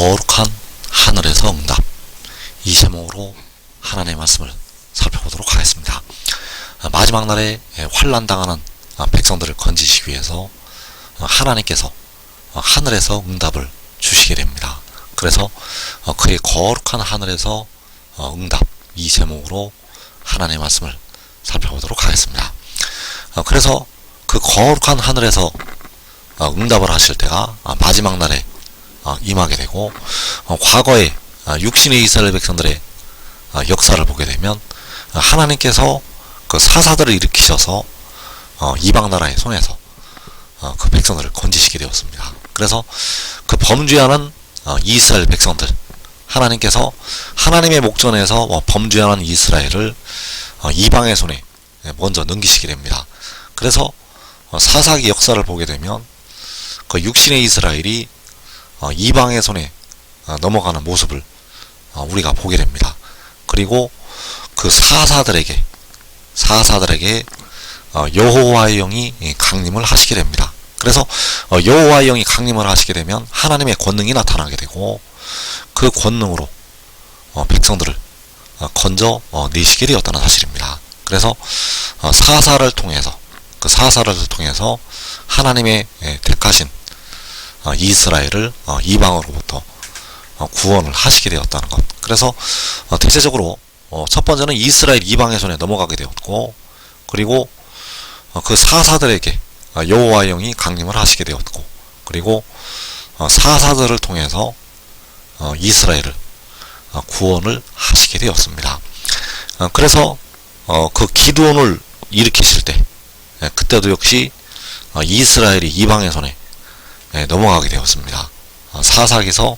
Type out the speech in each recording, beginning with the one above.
거룩한 하늘에서 응답, 이 제목으로 하나님의 말씀을 살펴보도록 하겠습니다. 마지막 날에 환난당하는 백성들을 건지시기 위해서 하나님께서 하늘에서 응답을 주시게 됩니다. 그래서 그의 거룩한 하늘에서 응답, 이 제목으로 하나님의 말씀을 살펴보도록 하겠습니다. 그래서 그 거룩한 하늘에서 응답을 하실 때가 마지막 날에 임하게 되고, 과거에 육신의 이스라엘 백성들의 역사를 보게 되면 하나님께서 그 사사들을 일으키셔서 이방 나라의 손에서 그 백성들을 건지시게 되었습니다. 그래서 그 범죄하는 이스라엘 백성들, 하나님께서 하나님의 목전에서 범죄하는 이스라엘을 이방의 손에 먼저 넘기시게 됩니다. 그래서 사사기 역사를 보게 되면 그 육신의 이스라엘이 이방의 손에 넘어가는 모습을 우리가 보게 됩니다. 그리고 그 사사들에게 여호와의 영이 강림을 하시게 됩니다. 그래서 여호와의 영이 강림을 하시게 되면 하나님의 권능이 나타나게 되고, 그 권능으로 백성들을 건져 내시게 되었다는 사실입니다. 그래서 사사를 통해서 하나님의 택하신 이스라엘을 이방으로부터 구원을 하시게 되었다는 것. 그래서 대체적으로 첫 번째는 이스라엘 이방의 손에 넘어가게 되었고, 그리고 그 사사들에게 여호와의 영이 강림을 하시게 되었고, 그리고 사사들을 통해서 이스라엘을 구원을 하시게 되었습니다. 그래서 그 기드온을 일으키실 때 그때도 역시 이스라엘이 이방의 손에 넘어가게 되었습니다. 사사기서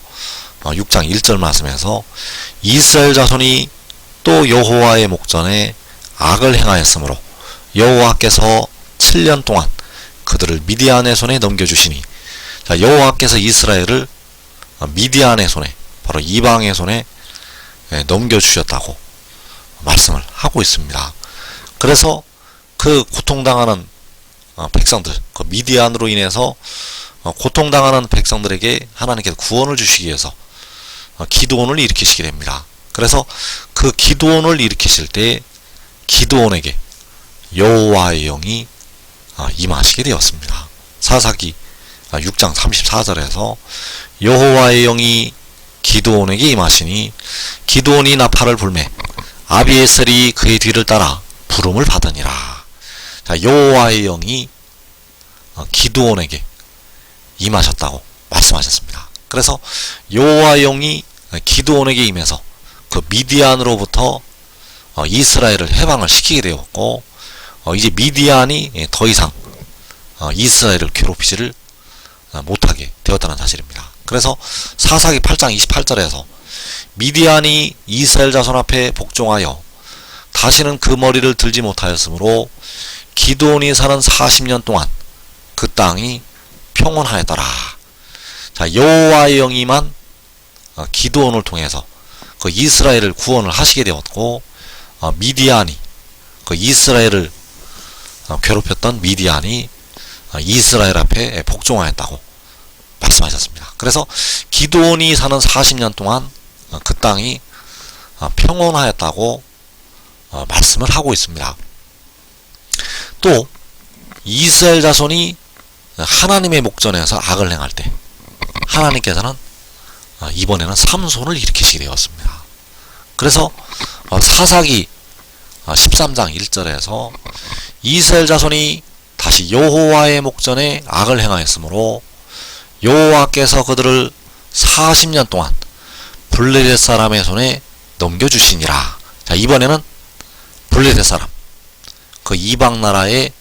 6장 1절 말씀에서 이스라엘 자손이 또 여호와의 목전에 악을 행하였으므로 여호와께서 7년 동안 그들을 미디안의 손에 넘겨주시니, 자, 여호와께서 이스라엘을 미디안의 손에, 바로 이방의 손에 넘겨주셨다고 말씀을 하고 있습니다. 그래서 그 고통당하는 백성들, 그 미디안으로 인해서 고통당하는 백성들에게 하나님께서 구원을 주시기 위해서 기드온을 일으키시게 됩니다. 그래서 그 기드온을 일으키실 때 기드온에게 여호와의 영이 임하시게 되었습니다. 사사기 6장 34절에서 여호와의 영이 기드온에게 임하시니 기드온이 나팔을 불매 아비에셀이 그의 뒤를 따라 부름을 받으니라. 자, 여호와의 영이 기드온에게 임하셨다고 말씀하셨습니다. 그래서 여호와의 영이 기드온에게 임해서 그 미디안으로부터 이스라엘을 해방을 시키게 되었고, 이제 미디안이 더 이상 이스라엘을 괴롭히지를 못하게 되었다는 사실입니다. 그래서 사사기 8장 28절에서 미디안이 이스라엘 자손 앞에 복종하여 다시는 그 머리를 들지 못하였으므로 기드온이 사는 40년 동안 그 땅이 평온하였더라. 자, 여호와의 영이만 기드온을 통해서 그 이스라엘을 구원을 하시게 되었고, 미디안이 그 이스라엘을 괴롭혔던 미디안이 이스라엘 앞에 복종하였다고 말씀하셨습니다. 그래서 기드온이 사는 40년 동안 그 땅이 평온하였다고 말씀을 하고 있습니다. 또 이스라엘 자손이 하나님의 목전에서 악을 행할 때 하나님께서는 이번에는 삼손을 일으키시게 되었습니다. 그래서 사사기 13장 1절에서 이스라엘 자손이 다시 여호와의 목전에 악을 행하였으므로 여호와께서 그들을 40년 동안 블레셋 사람의 손에 넘겨주시니라. 자, 이번에는 블레셋 사람, 그 이방 나라의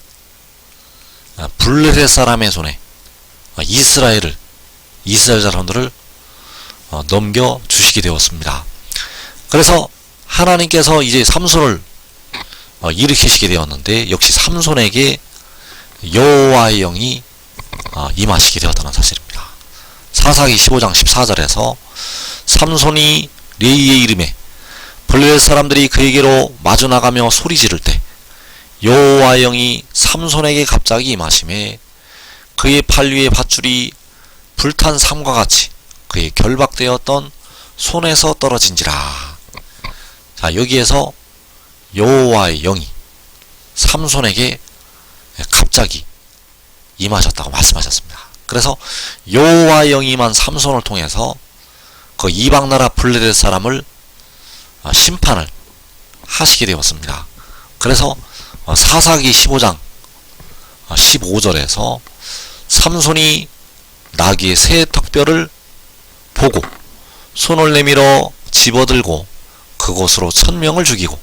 블레셋 사람의 손에 이스라엘 자손들을 넘겨주시게 되었습니다. 그래서 하나님께서 이제 삼손을 일으키시게 되었는데, 역시 삼손에게 여호와의 영이 임하시게 되었다는 사실입니다. 사사기 15장 14절에서 삼손이 레이의 이름에 블레셋 사람들이 그에게로 마주 나가며 소리 지를 때 여호와의 영이 삼손에게 갑자기 임하심에 그의 팔 위에 밧줄이 불탄 삼과 같이 그의 결박되었던 손에서 떨어진지라. 자, 여기에서 여호와의 영이 삼손에게 갑자기 임하셨다고 말씀하셨습니다. 그래서 여호와의 영이 임한 삼손을 통해서 그 이방나라 블레셋 사람을 심판을 하시게 되었습니다. 그래서 사사기 15장 15절에서 삼손이 나귀의 새 턱뼈를 보고 손을 내밀어 집어들고 그것으로 1000명을 죽이고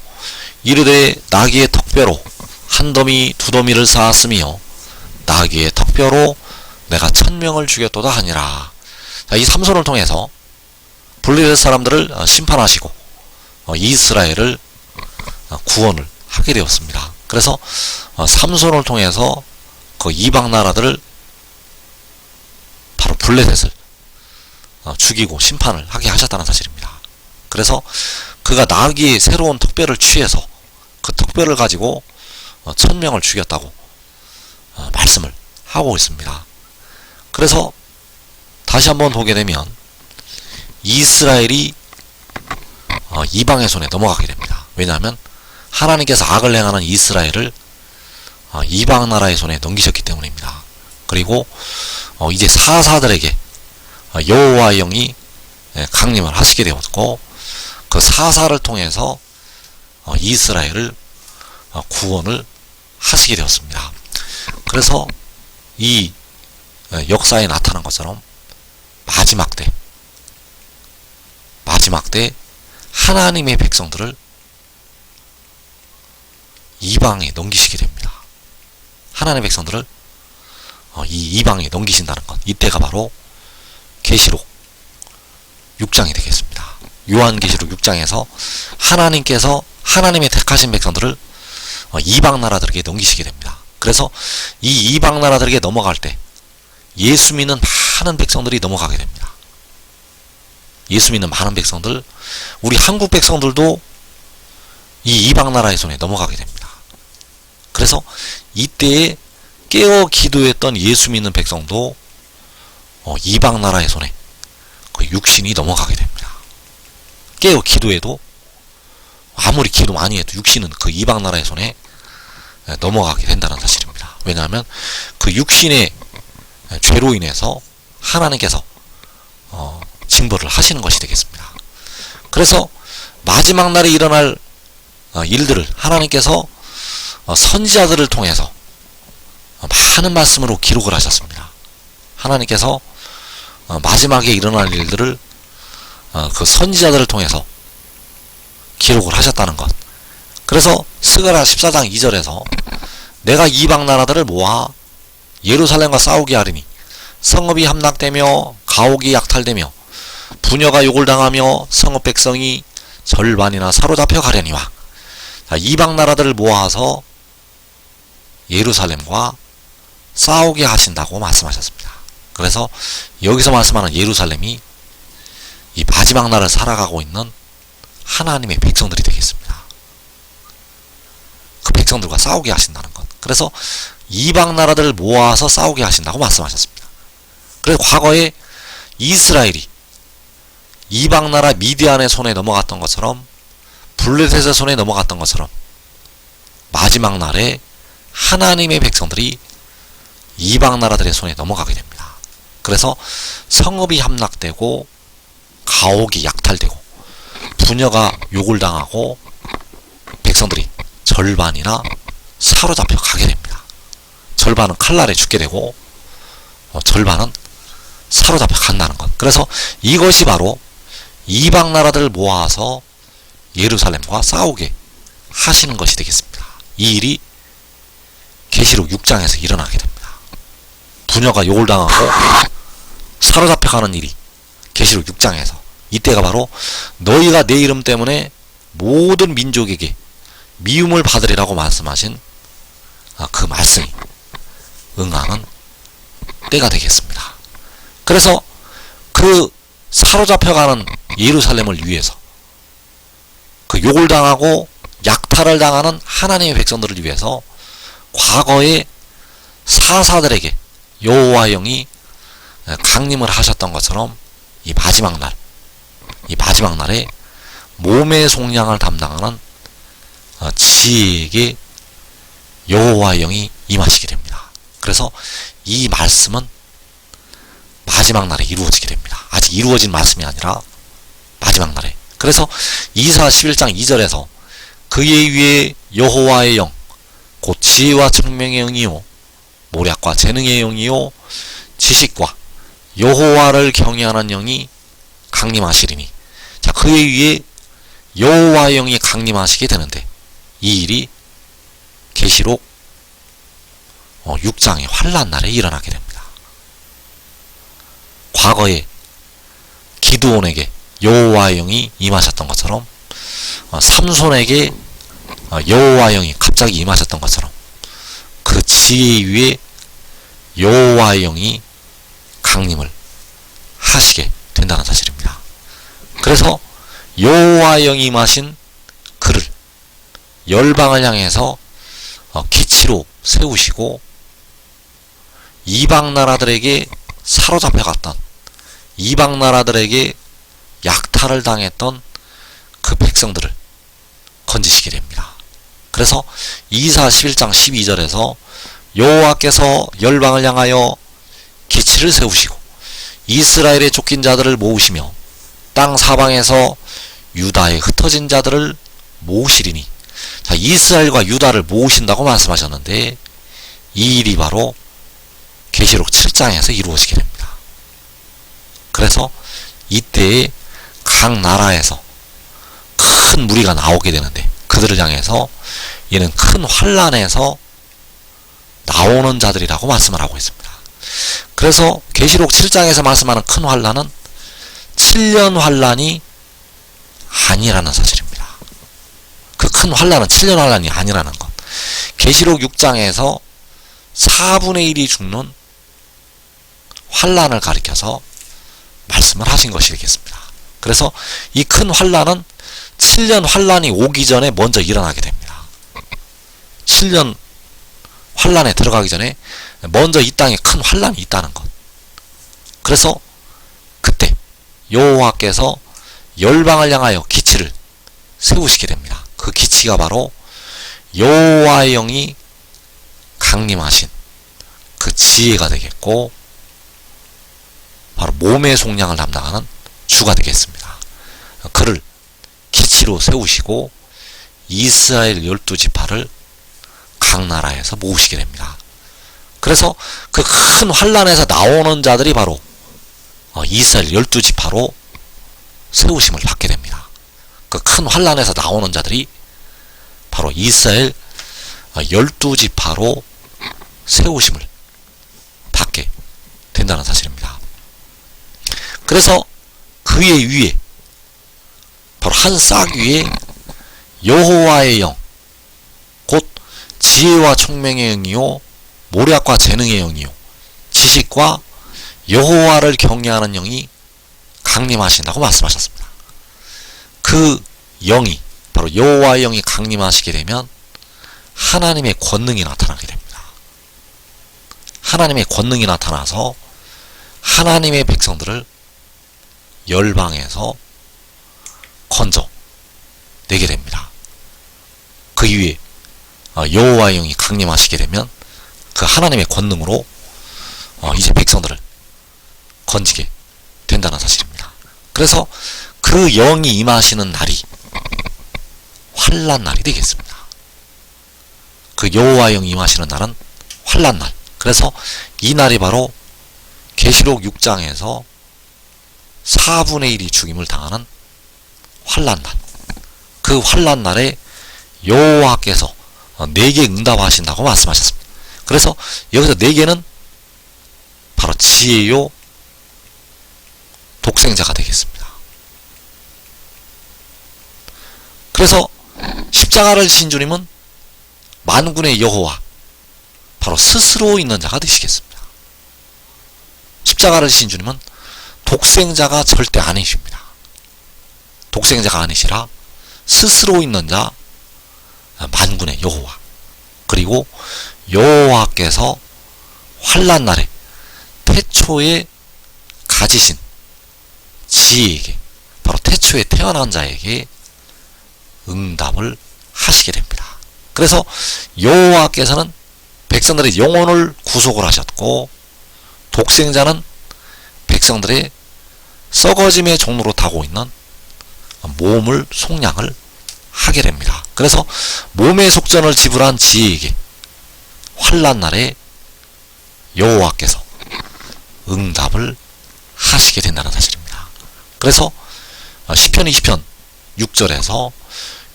이르되 나귀의 턱뼈로 한 더미 두 더미를 쌓았으며 나귀의 턱뼈로 내가 1000명을 죽였도다 하니라. 자, 이 삼손을 통해서 블레셋 사람들을 심판하시고 이스라엘을 구원을 하게 되었습니다. 그래서 삼손을 통해서 그 이방 나라들을 바로 블레셋을 죽이고 심판을 하게 하셨다는 사실입니다. 그래서 그가 나귀의 새로운 턱뼈를 취해서 그 턱뼈를 가지고 1000명을 죽였다고 말씀을 하고 있습니다. 그래서 다시 한번 보게 되면 이스라엘이 이방의 손에 넘어가게 됩니다. 왜냐하면 하나님께서 악을 행하는 이스라엘을 이방 나라의 손에 넘기셨기 때문입니다. 그리고 이제 사사들에게 여호와의 영이 강림을 하시게 되었고 그 사사를 통해서 이스라엘을 구원을 하시게 되었습니다. 그래서 이 역사에 나타난 것처럼 마지막 때 하나님의 백성들을 이방에 넘기시게 됩니다. 하나님의 백성들을 이 이방에 넘기신다는 것, 이때가 바로 계시록 6장이 되겠습니다. 요한계시록 6장에서 하나님께서 하나님의 택하신 백성들을 이방 나라들에게 넘기시게 됩니다. 그래서 이 이방 나라들에게 넘어갈 때 예수 믿는 많은 백성들이 넘어가게 됩니다. 예수 믿는 많은 백성들, 우리 한국 백성들도 이 이방 나라의 손에 넘어가게 됩니다. 그래서 이때에 깨어 기도했던 예수 믿는 백성도 이방 나라의 손에 그 육신이 넘어가게 됩니다. 깨어 기도해도 아무리 기도 많이 해도 육신은 그 이방 나라의 손에 넘어가게 된다는 사실입니다. 왜냐하면 그 육신의 죄로 인해서 하나님께서 징벌을 하시는 것이 되겠습니다. 그래서 마지막 날에 일어날 일들을 하나님께서 선지자들을 통해서 많은 말씀으로 기록을 하셨습니다. 하나님께서 마지막에 일어날 일들을 그 선지자들을 통해서 기록을 하셨다는 것. 그래서 스가랴 14장 2절에서 내가 이방 나라들을 모아 예루살렘과 싸우게 하리니 성읍이 함락되며 가옥이 약탈되며 부녀가 욕을 당하며 성읍 백성이 절반이나 사로잡혀 가려니와. 이방 나라들을 모아서 예루살렘과 싸우게 하신다고 말씀하셨습니다. 그래서 여기서 말씀하는 예루살렘이 이 마지막 날을 살아가고 있는 하나님의 백성들이 되겠습니다. 그 백성들과 싸우게 하신다는 것. 그래서 이방 나라들을 모아서 싸우게 하신다고 말씀하셨습니다. 그래서 과거에 이스라엘이 이방 나라 미디안의 손에 넘어갔던 것처럼 블레셋의 손에 넘어갔던 것처럼 마지막 날에 하나님의 백성들이 이방 나라들의 손에 넘어가게 됩니다. 그래서 성읍이 함락되고 가옥이 약탈되고 부녀가 욕을 당하고 백성들이 절반이나 사로잡혀 가게 됩니다. 절반은 칼날에 죽게 되고 절반은 사로잡혀 간다는 것. 그래서 이것이 바로 이방 나라들을 모아서 예루살렘과 싸우게 하시는 것이 되겠습니다. 이 일이 계시록 6장에서 일어나게 됩니다. 부녀가 욕을 당하고 사로잡혀 가는 일이 계시록 6장에서, 이때가 바로 너희가 내 이름 때문에 모든 민족에게 미움을 받으리라고 말씀하신 그 말씀이 응하는 때가 되겠습니다. 그래서 그 사로잡혀가는 예루살렘을 위해서, 그 욕을 당하고 약탈을 당하는 하나님의 백성들을 위해서 과거에 사사들에게 여호와의 영이 강림을 하셨던 것처럼 이 마지막 날에 몸의 속량을 담당하는 지혜에게 여호와의 영이 임하시게 됩니다. 그래서 이 말씀은 마지막 날에 이루어지게 됩니다. 아직 이루어진 말씀이 아니라 마지막 날에. 그래서 이사 11장 2절에서 그의 위에 여호와의 영 곧 지혜와 청명의 영이요 모략과 재능의 영이요 지식과 여호와를 경외하는 영이 강림하시리니, 자, 그의 위에 여호와의 영이 강림하시게 되는데 이 일이 계시록 6장의 환란 날에 일어나게 됩니다. 과거에 기드온에게 여호와의 영이 임하셨던 것처럼 삼손에게 여호와의 영이 갑자기 임하셨던 것처럼 그 지혜 위에 여호와의 영이 강림을 하시게 된다는 사실입니다. 그래서 여호와의 영이 임하신 그를 열방을 향해서 기치로 세우시고 이방 나라들에게 사로잡혀갔던, 이방 나라들에게 약탈을 당했던 그 백성들을 건지시게 됩니다. 그래서 이사 11장 12절에서 여호와께서 열방을 향하여 기치를 세우시고 이스라엘의 쫓긴 자들을 모으시며 땅 사방에서 유다의 흩어진 자들을 모으시리니, 자, 이스라엘과 유다를 모으신다고 말씀하셨는데 이 일이 바로 계시록 7장에서 이루어지게 됩니다. 그래서 이때에 각 나라에서 큰 무리가 나오게 되는데 그들을 향해서 이는 큰 환란에서 나오는 자들이라고 말씀을 하고 있습니다. 그래서 계시록 7장에서 말씀하는 큰 환란은 7년 환란이 아니라는 사실입니다. 그 큰 환란은 7년 환란이 아니라는 것. 계시록 6장에서 4분의 1이 죽는 환란을 가리켜서 말씀을 하신 것이 되겠습니다. 그래서 이 큰 환란은 7년 환란이 오기 전에 먼저 일어나게 됩니다. 7년 환란에 들어가기 전에 먼저 이 땅에 큰 환란이 있다는 것. 그래서 그때 여호와께서 열방을 향하여 기치를 세우시게 됩니다. 그 기치가 바로 여호와의 영이 강림하신 그 지혜가 되겠고 바로 몸의 속량을 담당하는 주가 되겠습니다. 그를 기치로 세우시고 이스라엘 12지파를 각 나라에서 모으시게 됩니다. 그래서 그 큰 환란에서 나오는 자들이 바로 이스라엘 12지파로 세우심을 받게 됩니다. 그 큰 환란에서 나오는 자들이 바로 이스라엘 12지파로 세우심을 받게 된다는 사실입니다. 그래서 그의 위에 바로 한 싹 위에 여호와의 영 곧 지혜와 총명의 영이요 모략과 재능의 영이요 지식과 여호와를 경외하는 영이 강림하신다고 말씀하셨습니다. 그 영이 바로 여호와의 영이 강림하시게 되면 하나님의 권능이 나타나게 됩니다. 하나님의 권능이 나타나서 하나님의 백성들을 열방에서 건져내게 됩니다. 그 이후에 여호와의 영이 강림하시게 되면 그 하나님의 권능으로 이제 백성들을 건지게 된다는 사실입니다. 그래서 그 영이 임하시는 날이 환란 날이 되겠습니다. 그 여호와의 영이 임하시는 날은 환란 날. 그래서 이 날이 바로 계시록 6장에서 4분의 1이 죽임을 당하는 환란 날. 그 환란 날에 여호와께서 4개 응답하신다고 말씀하셨습니다. 그래서 여기서 4개는 바로 지혜요 독생자가 되겠습니다. 그래서 십자가를 지신 주님은 만군의 여호와 바로 스스로 있는 자가 되시겠습니다. 십자가를 지신 주님은 독생자가 절대 아니십니다. 독생자가 아니시라 스스로 있는 자 만군의 여호와, 그리고 여호와께서 환란 날에 태초에 가지신 지혜에게, 바로 태초에 태어난 자에게 응답을 하시게 됩니다. 그래서 여호와께서는 백성들의 영혼을 구속을 하셨고, 독생자는 백성들의 썩어짐의 종로로 타고 있는 몸을 속량을 하게 됩니다. 그래서 몸의 속전을 지불한 지혜에게 환난날에 여호와께서 응답을 하시게 된다는 사실입니다. 그래서 시편 20편 6절에서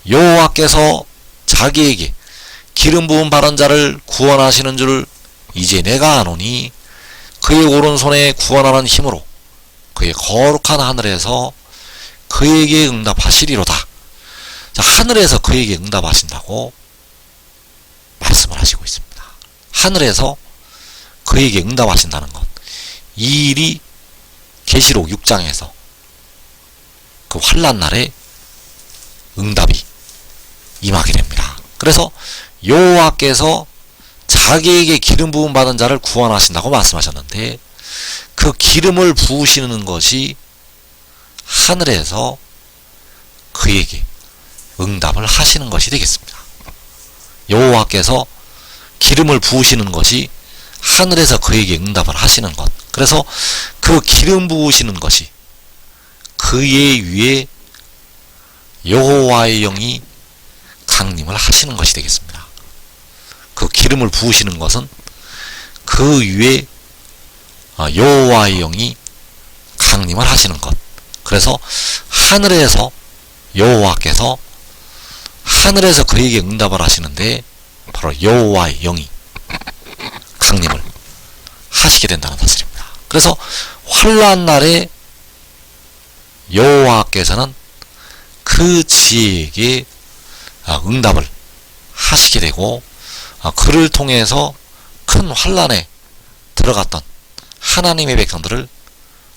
여호와께서 자기에게 기름 부은 바른 자를 구원하시는 줄 이제 내가 아노니 그의 오른손에 구원하는 힘으로 그의 거룩한 하늘에서 그에게 응답하시리로다. 자, 하늘에서 그에게 응답하신다고 말씀을 하시고 있습니다. 하늘에서 그에게 응답하신다는 것, 이 일이 계시록 6장에서 그 환난날에 응답이 임하게 됩니다. 그래서 여호와께서 자기에게 기름 부음 받은 자를 구원하신다고 말씀하셨는데, 그 기름을 부으시는 것이 하늘에서 그에게 응답을 하시는 것이 되겠습니다. 여호와께서 기름을 부으시는 것이 하늘에서 그에게 응답을 하시는 것. 그래서 그 기름 부으시는 것이 그의 위에 여호와의 영이 강림을 하시는 것이 되겠습니다. 그 기름을 부으시는 것은 그 위에 여호와의 영이 강림을 하시는 것. 그래서 하늘에서 여호와께서 하늘에서 그에게 응답을 하시는데, 바로 여호와의 영이 강림을 하시게 된다는 사실입니다. 그래서 환난날에 여호와께서는 그 지혜에게 응답을 하시게 되고, 그를 통해서 큰 환난에 들어갔던 하나님의 백성들을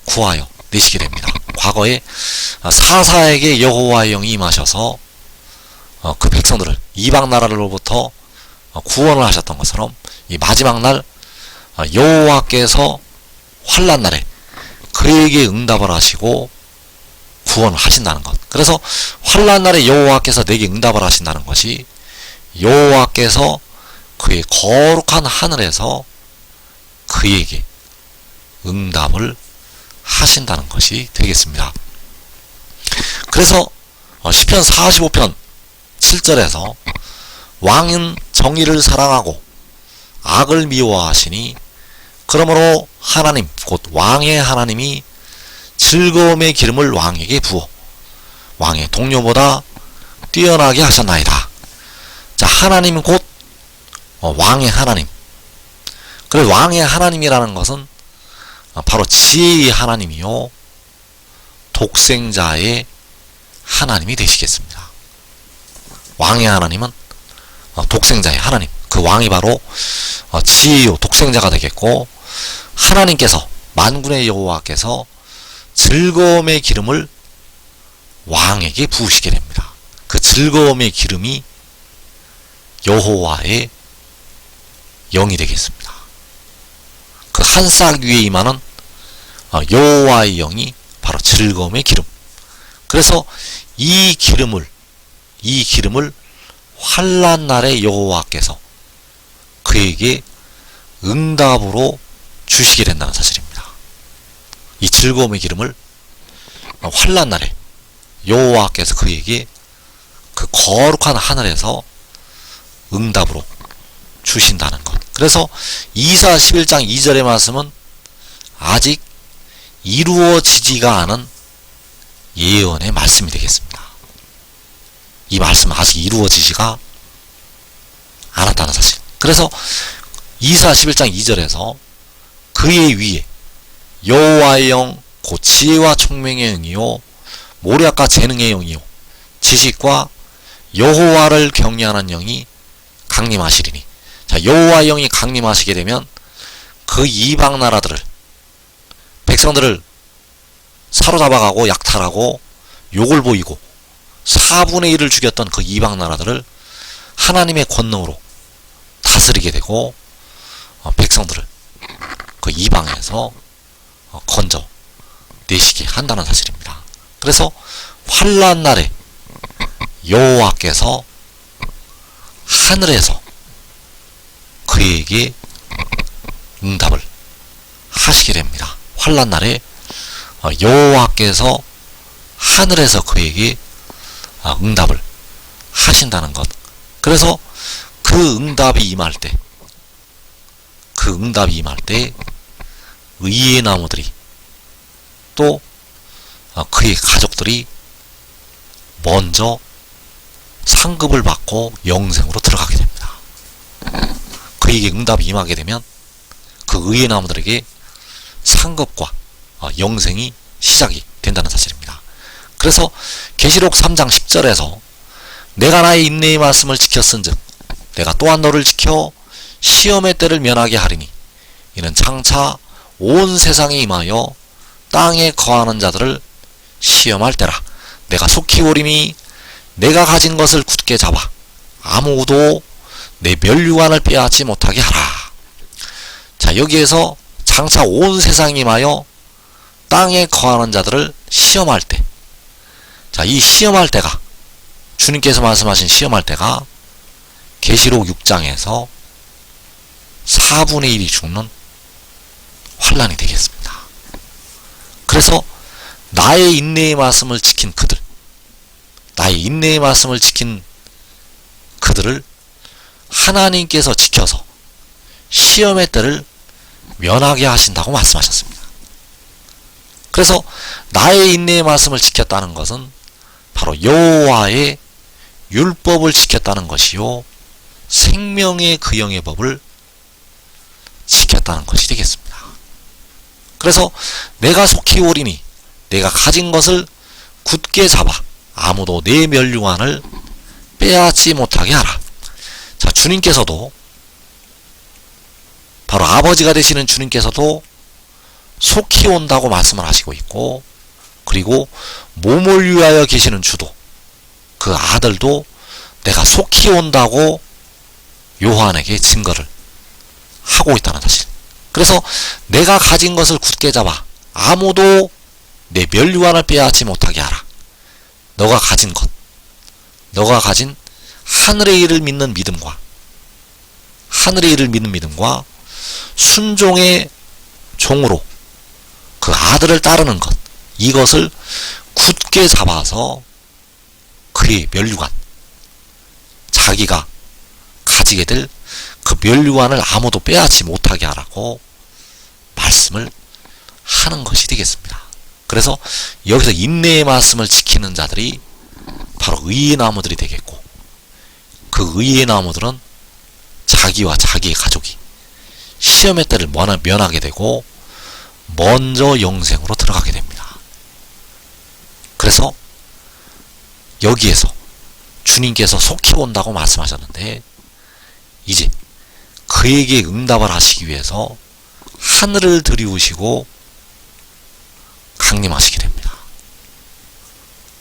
구하여 내시게 됩니다. 과거에 사사에게 여호와의 영이 임하셔서 그 백성들을 이방 나라로부터 구원을 하셨던 것처럼, 이 마지막 날 여호와께서 환난날에 그에게 응답을 하시고 구원을 하신다는 것. 그래서 환난날에 여호와께서 내게 응답을 하신다는 것이 여호와께서 그의 거룩한 하늘에서 그에게 응답을 하신다는 것이 되겠습니다. 그래서 시편 45편 7절에서 왕은 정의를 사랑하고 악을 미워하시니 그러므로 하나님 곧 왕의 하나님이 즐거움의 기름을 왕에게 부어 왕의 동료보다 뛰어나게 하셨나이다. 자, 하나님은 곧 왕의 하나님. 그래서 왕의 하나님이라는 것은 바로 지혜의 하나님이요 독생자의 하나님이 되시겠습니다. 왕의 하나님은 독생자의 하나님, 그 왕이 바로 지혜요 독생자가 되겠고, 하나님께서 만군의 여호와께서 즐거움의 기름을 왕에게 부으시게 됩니다. 그 즐거움의 기름이 여호와의 영이 되겠습니다. 그 한 싹 위에 임하는 여호와의 영이 바로 즐거움의 기름. 그래서 이 기름을 환난날에 여호와께서 그에게 응답으로 주시게 된다는 사실입니다. 이 즐거움의 기름을 환난날에 여호와께서 그에게 그 거룩한 하늘에서 응답으로 주신다는 것. 그래서 이사 11장 2절의 말씀은 아직 이루어지지가 않은 예언의 말씀이 되겠습니다. 이 말씀은 아직 이루어지지가 않았다는 사실. 그래서 이사 11장 2절에서 그의 위에 여호와의 영 곧 지혜와 총명의 영이요 모략과 재능의 영이요 지식과 여호와를 경외하는 영이 강림하시리니. 자, 여호와의 영이 강림하시게 되면 그 이방 나라들을, 백성들을 사로잡아가고 약탈하고 욕을 보이고 4분의 1을 죽였던 그 이방 나라들을 하나님의 권능으로 다스리게 되고, 백성들을 그 이방에서 건져 내시게 한다는 사실입니다. 그래서 환난 날에 여호와께서 하늘에서 그에게 응답을 하시게 됩니다. 환난 날에 여호와께서 하늘에서 그에게 응답을 하신다는 것. 그래서 그 응답이 임할 때 의의 나무들이 또 그의 가족들이 먼저 상급을 받고 영생으로 들어가게 됩니다. 그에게 응답이 임하게 되면 그 의의 나무들에게 상급과 영생이 시작이 된다는 사실입니다. 그래서 계시록 3장 10절에서 내가 나의 인내의 말씀을 지켰은즉 내가 또한 너를 지켜 시험의 때를 면하게 하리니 이는 장차 온 세상에 임하여 땅에 거하는 자들을 시험할 때라. 내가 속히 오리니 내가 가진 것을 굳게 잡아 아무도 내 면류관을 빼앗지 못하게 하라. 자, 여기에서 장차 온 세상에 임하여 땅에 거하는 자들을 시험할 때, 자, 이 시험할 때가, 주님께서 말씀하신 시험할 때가 계시록 6장에서 4분의 1이 죽는 환난이 되겠습니다. 그래서 나의 인내의 말씀을 지킨 그들, 나의 인내의 말씀을 지킨 그들을 하나님께서 지켜서 시험의 때를 면하게 하신다고 말씀하셨습니다. 그래서 나의 인내의 말씀을 지켰다는 것은 바로 여호와의 율법을 지켰다는 것이요, 생명의 그 영의 법을 지켰다는 것이 되겠습니다. 그래서 내가 속히 오리니 내가 가진 것을 굳게 잡아 아무도 내 면류관을 빼앗지 못하게 하라. 자, 주님께서도, 바로 아버지가 되시는 주님께서도 속히 온다고 말씀을 하시고 있고, 그리고 몸을 위하여 계시는 주도, 그 아들도 내가 속히 온다고 요한에게 증거를 하고 있다는 사실. 그래서 내가 가진 것을 굳게 잡아 아무도 내 면류관을 빼앗지 못하게 하라. 너가 가진 것, 너가 가진 하늘의 일을 믿는 믿음과, 하늘의 일을 믿는 믿음과 순종의 종으로 그 아들을 따르는 것, 이것을 굳게 잡아서 그의 면류관, 자기가 가지게 될 그 면류관을 아무도 빼앗지 못하게 하라고 말씀을 하는 것이 되겠습니다. 그래서 여기서 인내의 말씀을 지키는 자들이 바로 의의 나무들이 되겠고, 그 의의 나무들은 자기와 자기의 가족이 시험의 때를 면하게 되고 먼저 영생으로 들어가게 됩니다. 그래서 여기에서 주님께서 속히 온다고 말씀하셨는데, 이제 그에게 응답을 하시기 위해서 하늘을 들이우시고 강림하시게 됩니다.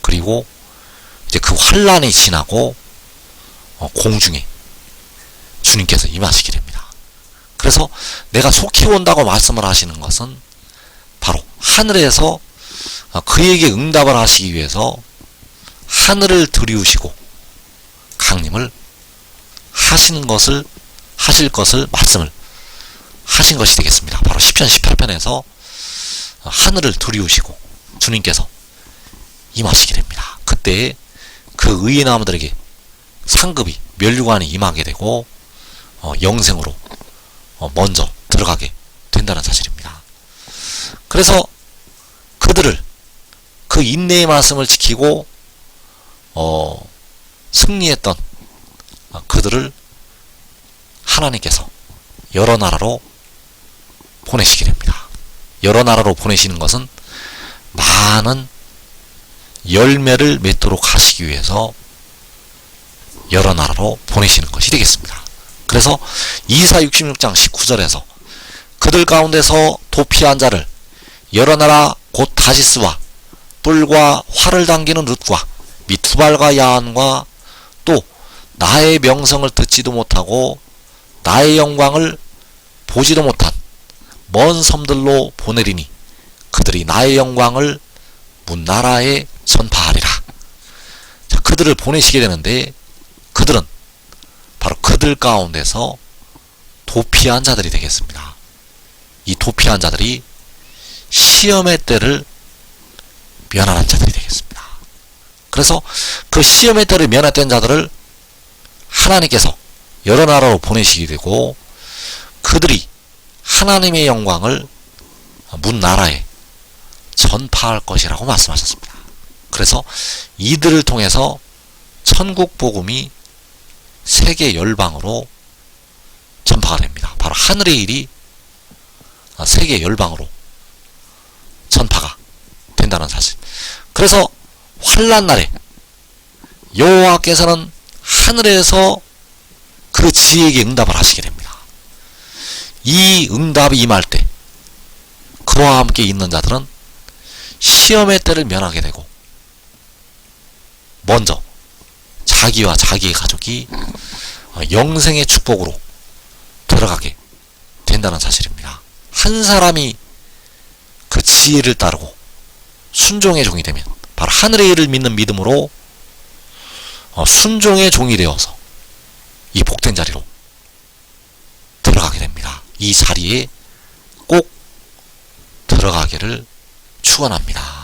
그리고 이제 그 환란이 지나고 공중에 주님께서 임하시게 됩니다. 그래서 내가 속히 온다고 말씀을 하시는 것은 바로 하늘에서 그에게 응답을 하시기 위해서 하늘을 들이우시고 강림을 하실 것을 말씀을 하신 것이 되겠습니다. 바로 시편 18편에서 하늘을 들이우시고 주님께서 임하시게 됩니다. 그때 그 의의 나무들에게 상급이, 면류관이 임하게 되고 영생으로 먼저 들어가게 된다는 사실입니다. 그래서 그들을, 그 인내의 말씀을 지키고 승리했던 그들을 하나님께서 여러 나라로 보내시게 됩니다. 여러 나라로 보내시는 것은 많은 열매를 맺도록 하시기 위해서 여러 나라로 보내시는 것이 되겠습니다. 그래서 이사 66장 19절에서 그들 가운데서 도피한 자를 여러 나라 곧 다시스와 뿔과 활을 당기는 룻과 및 두발과 야한과 또 나의 명성을 듣지도 못하고 나의 영광을 보지도 못한 먼 섬들로 보내리니 그들이 나의 영광을 문나라에 전파하리라. 자, 그들을 보내시게 되는데 그들은 바로 그들 가운데서 도피한 자들이 되겠습니다. 이 도피한 자들이 시험의 때를 면하는 자들이 되겠습니다. 그래서 그 시험의 때를 면했던 자들을 하나님께서 여러 나라로 보내시게 되고 그들이 하나님의 영광을 문나라에 전파할 것이라고 말씀하셨습니다. 그래서 이들을 통해서 천국 복음이 세계 열방으로 전파가 됩니다. 바로 하늘의 일이 세계 열방으로 전파가 된다는 사실. 그래서 환난 날에 여호와께서는 하늘에서 그 지혜에게 응답을 하시게 됩니다. 이 응답이 임할 때 그와 함께 있는 자들은 시험의 때를 면하게 되고 먼저 자기와 자기의 가족이 영생의 축복으로 들어가게 된다는 사실입니다. 한 사람이 그 지혜를 따르고 순종의 종이 되면 바로 하늘의 일을 믿는 믿음으로 순종의 종이 되어서 이 복된 자리로 들어가게 됩니다. 이 자리에 꼭 들어가기를 축원합니다.